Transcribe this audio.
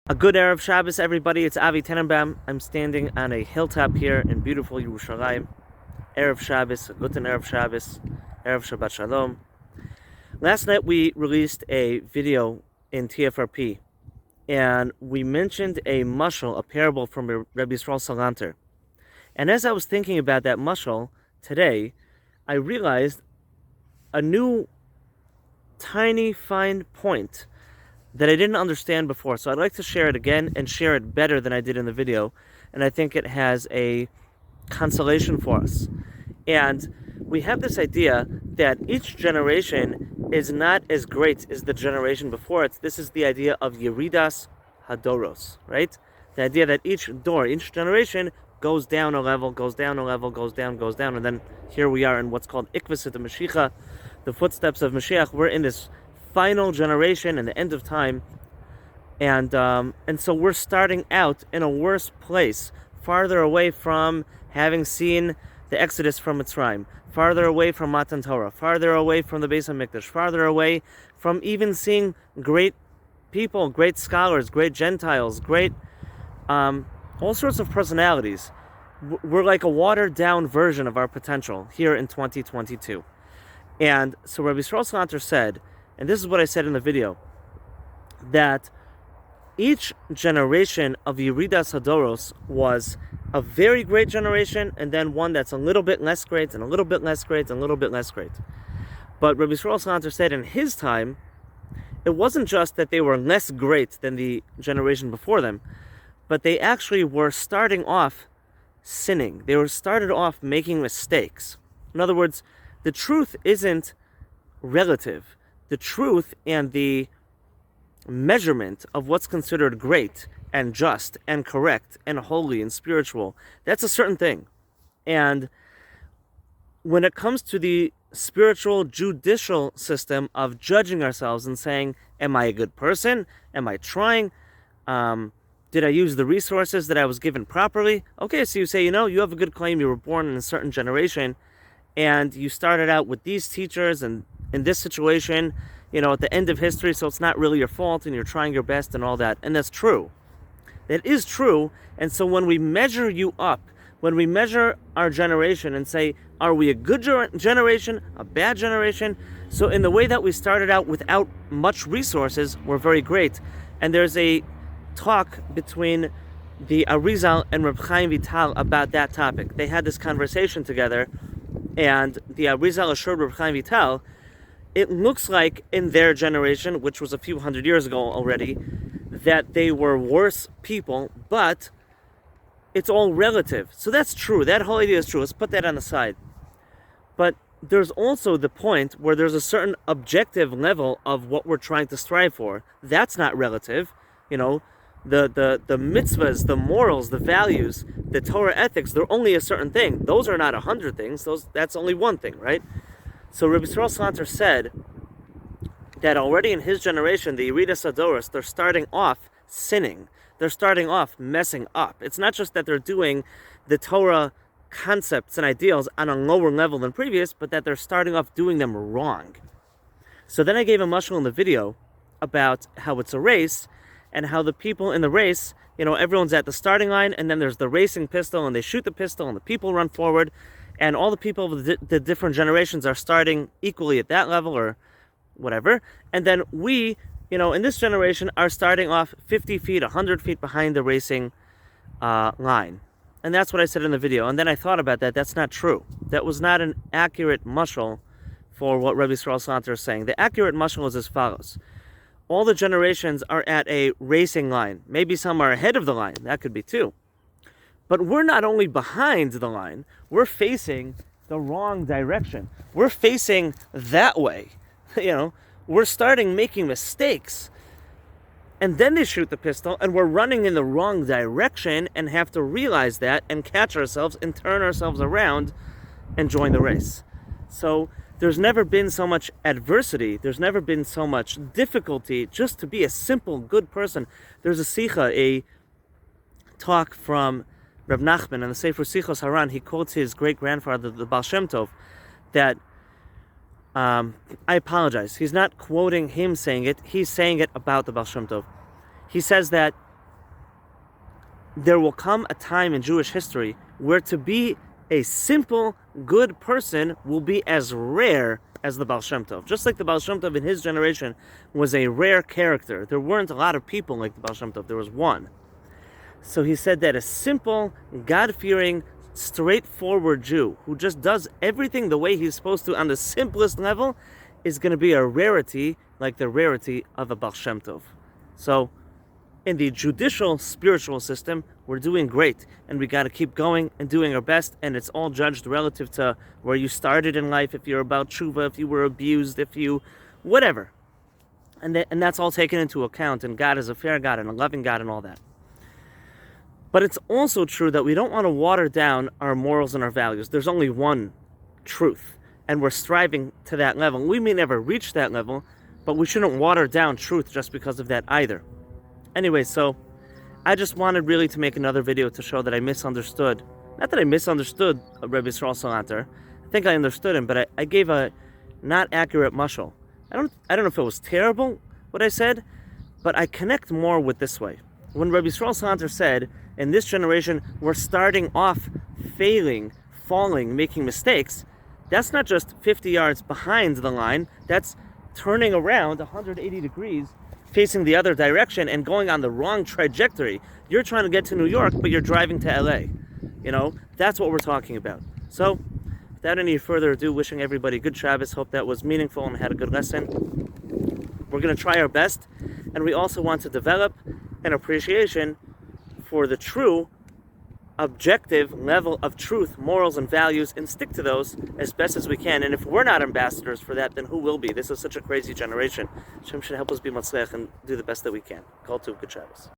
A good Erev Shabbos, everybody. It's Avi Tenenbaum. I'm standing on a hilltop here in beautiful Yerushalayim. Erev Shabbos, a guten Erev Shabbos, Erev Shabbat Shalom. Last night we released a video in TFRP, and we mentioned a mashal, a parable from Reb Yisrael Salanter. And as I was thinking about that mashal today, I realized a new, tiny, fine point that I didn't understand before. So I'd like to share it again and share it better than I did in the video. And I think it has a consolation for us. And we have this idea that each generation is not as great as the generation before it. This is the idea of Yeridas Hadoros, right? The idea that each generation goes down a level, goes down a level, goes down, and then here we are in what's called Ikvus the Mashiach, the footsteps of Mashiach. We're in this final generation and the end of time, and so we're starting out in a worse place, farther away from having seen the Exodus from Mitzrayim, farther away from Matan Torah, farther away from the Beis HaMikdash, farther away from even seeing great people, great scholars, great Gentiles, great all sorts of personalities. We're like a watered down version of our potential here in 2022. And so Reb Yisrael Salanter said, and this is what I said in the video, that each generation of Yeridas Hadoros was a very great generation, and then one that's a little bit less great, and a little bit less great, and a little bit less great. But Reb Yisrael Salanter said in his time, it wasn't just that they were less great than the generation before them, but they actually were starting off sinning. They were started off making mistakes. In other words, the truth isn't relative. The truth and the measurement of what's considered great and just and correct and holy and spiritual, that's a certain thing. And when it comes to the spiritual judicial system of judging ourselves and saying, am I a good person? Am I trying? Did I use the resources that I was given properly? Okay, so you say, you have a good claim. You were born in a certain generation, and you started out with these teachers and in this situation, at the end of history, so it's not really your fault, and you're trying your best and all that. And that's true. That is true. And so when we measure you up, when we measure our generation and say, are we a good generation, a bad generation? So in the way that we started out without much resources, we're very great. And there's a talk between the Arizal and Reb Chaim Vital about that topic. They had this conversation together, and the Arizal assured Reb Chaim Vital, it looks like in their generation, which was a few hundred years ago already, that they were worse people, but it's all relative. So that's true. That whole idea is true. Let's put that on the side. But there's also the point where there's a certain objective level of what we're trying to strive for. That's not relative. The mitzvahs, the morals, the values, the Torah ethics, they're only a certain thing. Those are not 100 things. That's only one thing, right? So Reb Yisrael Salanter said that already in his generation, the Yeridas Hadoros, they're starting off sinning. They're starting off messing up. It's not just that they're doing the Torah concepts and ideals on a lower level than previous, but that they're starting off doing them wrong. So then I gave a mashal in the video about how it's a race, and how the people in the race, everyone's at the starting line, and then there's the racing pistol, and they shoot the pistol, and the people run forward, and all the people of the different generations are starting equally at that level or whatever. And then we, in this generation, are starting off 50 feet, 100 feet behind the racing line. And that's what I said in the video. And then I thought about that. That's not true. That was not an accurate mashal for what Reb Yisrael Salanter is saying. The accurate mashal is as follows. All the generations are at a racing line. Maybe some are ahead of the line. That could be too. But we're not only behind the line, we're facing the wrong direction. We're facing that way. We're starting making mistakes. And then they shoot the pistol, and we're running in the wrong direction and have to realize that and catch ourselves and turn ourselves around and join the race. So there's never been so much adversity. There's never been so much difficulty just to be a simple, good person. There's a sicha, a talk from Reb Nachman in the Sefer Sichos Haran. He quotes his great-grandfather, the Baal Shem Tov, that I apologize. He's not quoting him saying it. He's saying it about the Baal Shem Tov. He says that there will come a time in Jewish history where to be a simple, good person will be as rare as the Baal Shem Tov. Just like the Baal Shem Tov in his generation was a rare character. There weren't a lot of people like the Baal Shem Tov. There was one. So he said that a simple, God-fearing, straightforward Jew who just does everything the way he's supposed to on the simplest level is going to be a rarity like the rarity of a Baal Shem Tov. So in the judicial spiritual system, we're doing great, and we got to keep going and doing our best, and it's all judged relative to where you started in life, if you're about tshuva, if you were abused, if you, whatever. And that's all taken into account, and God is a fair God and a loving God and all that. But it's also true that we don't want to water down our morals and our values. There's only one truth, and we're striving to that level. We may never reach that level, but we shouldn't water down truth just because of that either. Anyway, so I just wanted really to make another video to show that I misunderstood. Not that I misunderstood Reb Yisrael Salanter. I think I understood him, but I gave a not accurate mashal. I don't know if it was terrible what I said, but I connect more with this way. When Reb Yisrael Salanter said, in this generation, we're starting off failing, falling, making mistakes, that's not just 50 yards behind the line, that's turning around 180 degrees, facing the other direction and going on the wrong trajectory. You're trying to get to New York, but you're driving to LA. You know, that's what we're talking about. So, without any further ado, wishing everybody good Shabbos. Hope that was meaningful and had a good lesson. We're going to try our best, and we also want to develop an appreciation for the true, objective level of truth, morals, and values, and stick to those as best as we can. And if we're not ambassadors for that, then who will be? This is such a crazy generation. Hashem should help us be matzliach and do the best that we can. Call to good Shabbos.